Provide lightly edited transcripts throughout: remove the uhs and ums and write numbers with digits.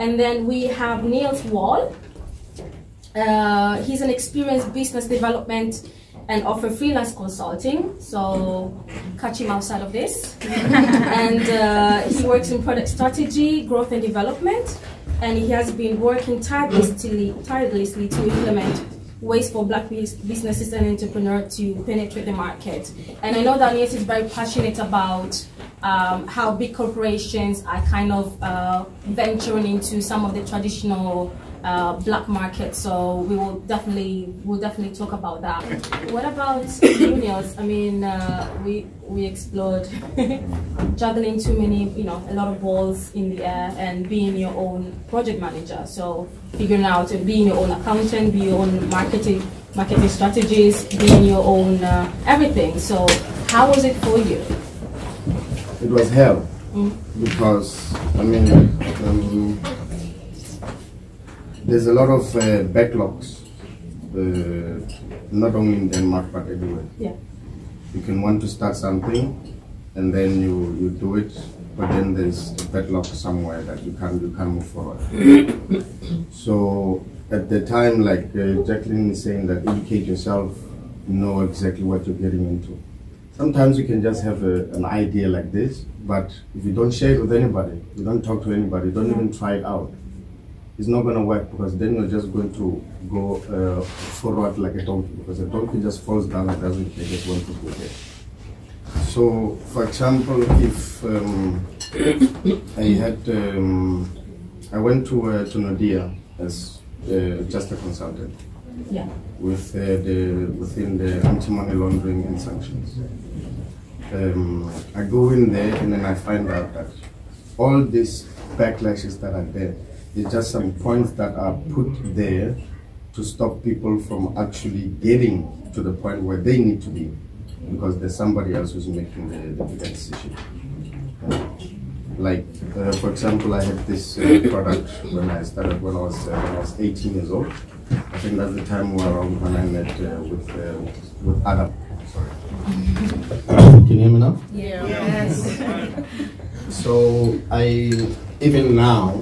And then we have Niels Wall. He's an experienced business development and offer freelance consulting, so catch him outside of this. And he works in product strategy, growth and development, and he has been working tirelessly to implement ways for Black businesses and entrepreneurs to penetrate the market. And I know that Niels is very passionate about how big corporations are kind of venturing into some of the traditional Black market, so we'll definitely talk about that. What about you, Niels? I mean, we explored juggling too many, a lot of balls in the air, and being your own project manager. So figuring out being your own accountant, be your own marketing strategies, being your own everything. So how was it for you? It was hell, because I mean. There's a lot of backlogs, not only in Denmark but everywhere. Yeah. You can want to start something, and then you do it, but then there's a backlog somewhere that you can't move forward. So at the time, like Jakelin is saying, that educate yourself, know exactly what you're getting into. Sometimes you can just have an idea like this, but if you don't share it with anybody, you don't talk to anybody, don't even try it out, it's not going to work, because then you're just going to go forward like a donkey, because a donkey just falls down and doesn't care, just want to go there. So, for example, if I went to Nodia as just a consultant, yeah, with within the anti-money laundering and sanctions. I go in there and then I find out that all these backlashes that are there, it's just some points that are put there to stop people from actually getting to the point where they need to be, because there's somebody else who's making the bigger decision. Like, for example, I had this product when I started when I was 18 years old. I think that's the time around when I met with Adam. Sorry. Can you hear me now? Yeah. Yes. So even now,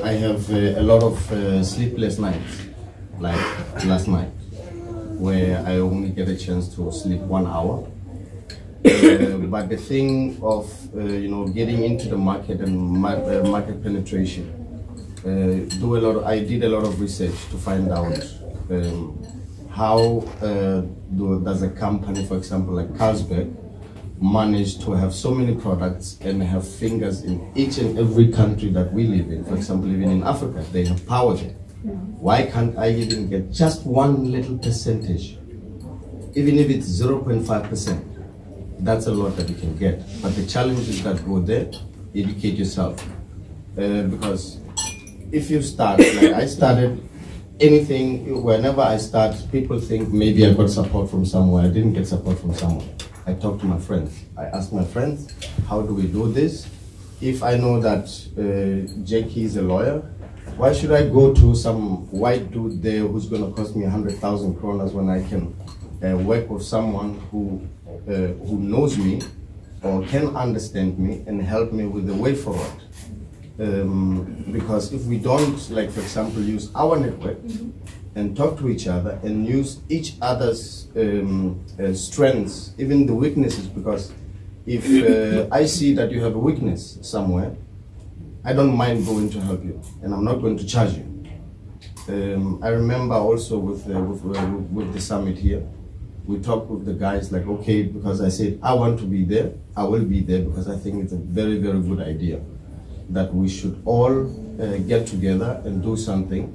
I have a lot of sleepless nights, like last night, where I only get a chance to sleep 1 hour. But the thing of getting into the market and market penetration, I did a lot of research to find out how does a company, for example, like Carlsberg, manage to have so many products and have fingers in each and every country that we live in. For example, even in Africa, they have power there. Why can't I even get just one little percentage? Even if it's 0.5%, that's a lot that you can get. But the challenges that go there, educate yourself. Because if you start, like I started, anything, whenever I start, people think maybe I got support from somewhere. I didn't get support from someone. I talk to my friends. I ask my friends, how do we do this? If I know that Jackie is a lawyer, why should I go to some white dude there who's going to cost me 100,000 kronas when I can work with someone who knows me or can understand me and help me with the way forward? Because if we don't, like for example, use our network and talk to each other and use each other's strengths, even the weaknesses, because if I see that you have a weakness somewhere, I don't mind going to help you, and I'm not going to charge you. I remember also with the summit here, we talked with the guys like, okay, because I said I want to be there, I will be there, because I think it's a very, very good idea that we should all get together and do something,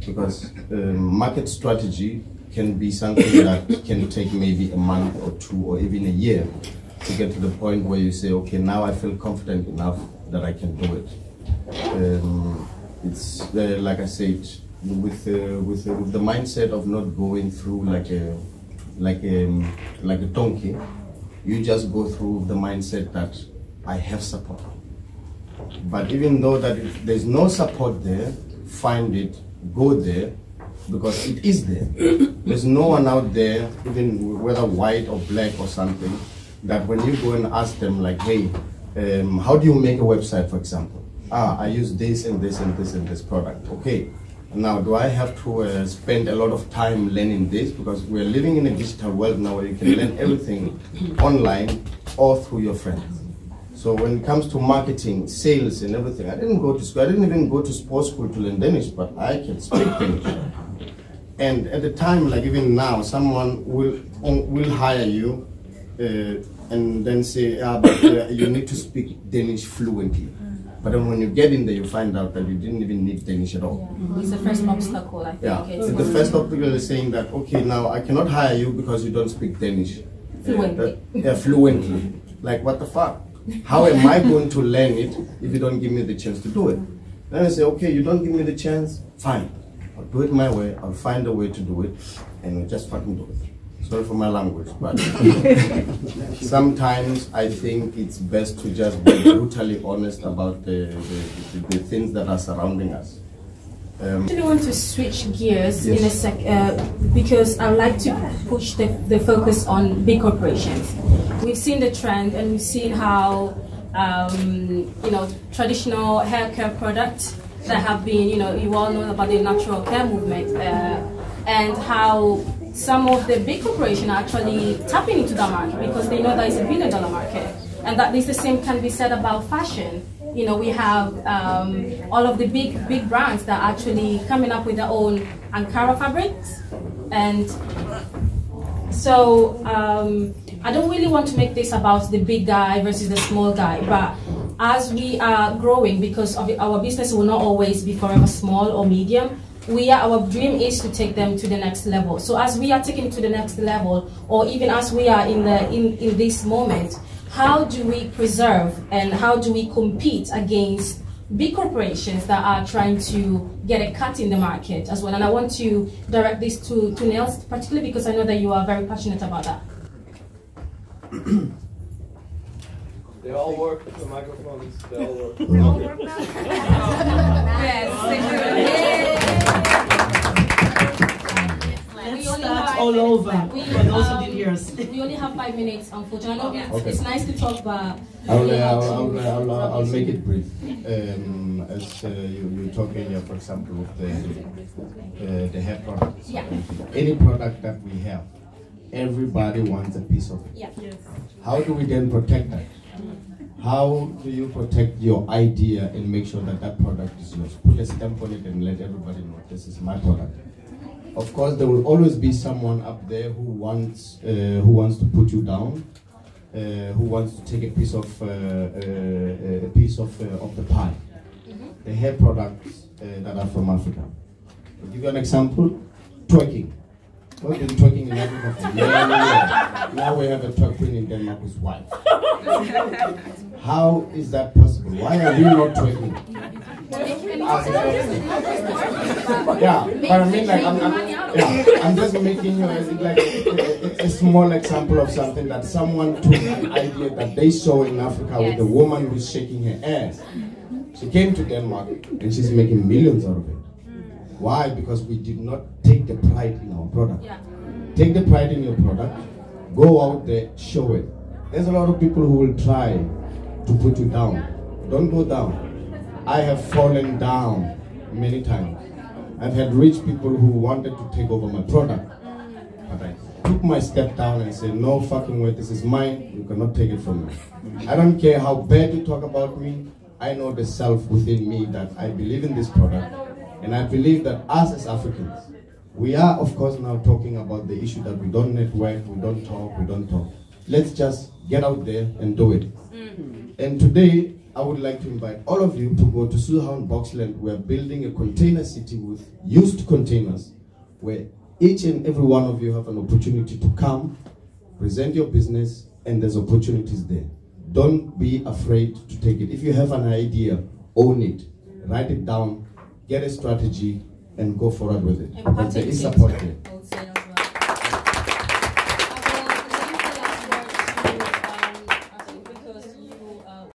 because market strategy can be something that can take maybe a month or two or even a year to get to the point where you say, okay, now I feel confident enough that I can do it. It's like I said, with the mindset of not going through like a donkey. You just go through the mindset that I have support. But even though that there's no support there, find it, go there, because it is there. There's no one out there, even whether white or black or something, that when you go and ask them like, hey, how do you make a website, for example? I use this and this and this and this product. Okay, now do I have to spend a lot of time learning this? Because we're living in a digital world now where you can learn everything online or through your friends. So when it comes to marketing, sales and everything, I didn't go to school, I didn't even go to sports school to learn Danish, but I can speak Danish. And at the time, like even now, someone will hire you and then say, but you need to speak Danish fluently. But then when you get in there, you find out that you didn't even need Danish at all. Yeah. It's the first obstacle, I think. Yeah, so the first obstacle is saying that, okay, now I cannot hire you because you don't speak Danish. Fluently. Fluently. Like, what the fuck? How am I going to learn it if you don't give me the chance to do it? Then I say, okay, you don't give me the chance, fine. I'll do it my way, I'll find a way to do it, and we'll just fucking do it. Sorry for my language, but sometimes I think it's best to just be brutally honest about the things that are surrounding us. I actually want to switch gears in a sec because I would like to push the focus on big corporations. We've seen the trend and we've seen how traditional hair care products that have been, you all know about the natural care movement and how some of the big corporations are actually tapping into that market because they know that it's a billion-dollar market. And that is the same can be said about fashion. We have all of the big brands that are actually coming up with their own Ankara fabrics. And so I don't really want to make this about the big guy versus the small guy, but as we are growing, because of our business will not always be forever small or medium, our dream is to take them to the next level. So as we are taking it to the next level, or even as we are in this moment, how do we preserve and how do we compete against big corporations that are trying to get a cut in the market as well? And I want to direct this to Niels, particularly because I know that you are very passionate about that. They all work, the microphones, they all work. They all work now? Yes, all over. For those who didn't hear us. We only have 5 minutes, unfortunately. It's nice to talk, but I'll make it brief. As you talk earlier, for example, with the hair products. Yeah. Any product that we have, everybody wants a piece of it. Yeah. Yes. How do we then protect that? How do you protect your idea and make sure that that product is yours? Put a stamp on it and let everybody know this is my product. Of course, there will always be someone up there who wants to put you down, who wants to take a piece of the pie. The hair products that are from Africa. I'll give you an example. Twerking. Well, been twerking in Africa for years. Now we have a twerk queen in Denmark who's white. How is that possible? Why are we not twerking? Yeah, but I mean, like, I'm just making you like a small example of something that someone took an idea that they saw in Africa with a woman who's shaking her ass. She came to Denmark and she's making millions out of it. Why? Because we did not take the pride in our product. Yeah. Take the pride in your product, go out there, show it. There's a lot of people who will try to put you down. Don't go down. I have fallen down many times. I've had rich people who wanted to take over my product. But I took my step down and said, no fucking way, this is mine, you cannot take it from me. I don't care how bad you talk about me, I know the self within me that I believe in this product. And I believe that us as Africans, we are of course now talking about the issue that we don't network, we don't talk. Let's just get out there and do it. And today, I would like to invite all of you to go to Sydhavn Boxland. We're building a container city with used containers where each and every one of you have an opportunity to come, present your business, and there's opportunities there. Don't be afraid to take it. If you have an idea, own it, write it down, get a strategy, and go forward with it. And there is support there.